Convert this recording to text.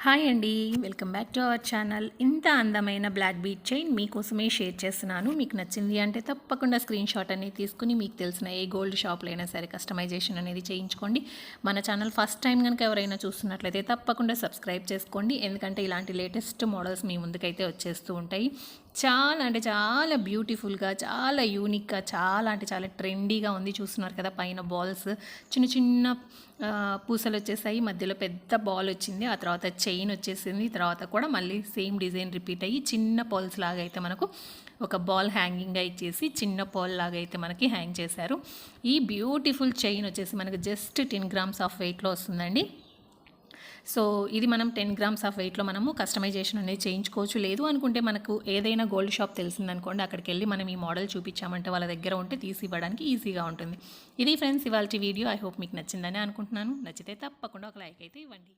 Hi అండి, welcome back to our channel. ఇంత అందమైన బ్లాక్ బీట్ చైన్ మీకోసమే షేర్ చేస్తున్నాను. మీకు నచ్చింది అంటే తప్పకుండా స్క్రీన్ షాట్ అనేది తీసుకుని మీకు తెలిసిన ఏ గోల్డ్ షాప్లో అయినా సరే కస్టమైజేషన్ అనేది చేయించుకోండి. మన ఛానల్ ఫస్ట్ టైం కనుక ఎవరైనా చూస్తున్నట్లయితే తప్పకుండా సబ్స్క్రైబ్ చేసుకోండి. ఎందుకంటే ఇలాంటి లేటెస్ట్ మోడల్స్ మీ ముందుకైతే వచ్చేస్తూ ఉంటాయి. చాలా అంటే చాలా బ్యూటిఫుల్గా, చాలా యూనిక్గా, చాలా అంటే చాలా ట్రెండీగా ఉంది. చూస్తున్నారు కదా, పైన బాల్స్ చిన్న చిన్న పూసలు వచ్చేసాయి, మధ్యలో పెద్ద బాల్ వచ్చింది, ఆ తర్వాత చైన్ వచ్చేసింది, తర్వాత కూడా మళ్ళీ సేమ్ డిజైన్ రిపీట్ అయ్యి చిన్న బాల్స్ లాగా అయితే మనకు ఒక బాల్ హ్యాంగింగ్గా ఇచ్చేసి చిన్న బాల్ లాగా అయితే మనకి హ్యాంగ్ చేశారు. ఈ బ్యూటిఫుల్ చైన్ వచ్చేసి మనకు జస్ట్ 10 గ్రామ్స్ ఆఫ్ వెయిట్లో వస్తుందండి. సో ఇది మనం 10 గ్రామ్స్ ఆఫ్ వెయిట్లో మనము కస్టమైజేషన్ అనేది చేయించుకోవచ్చు. లేదు అనుకుంటే మనకు ఏదైనా గోల్డ్ షాప్ తెలిసిందనుకోండి, అక్కడికి వెళ్ళి మనం ఈ మోడల్ చూపించామంటే వాళ్ళ దగ్గర ఉంటే తీసి ఇవ్వడానికి ఈజీగా ఉంటుంది. ఇది ఫ్రెండ్స్ ఇవాల్టి వీడియో. ఐ హోప్ మీకు నచ్చిందని అనుకుంటున్నాను. నచ్చితే తప్పకుండా ఒక లైక్ అయితే ఇవ్వండి.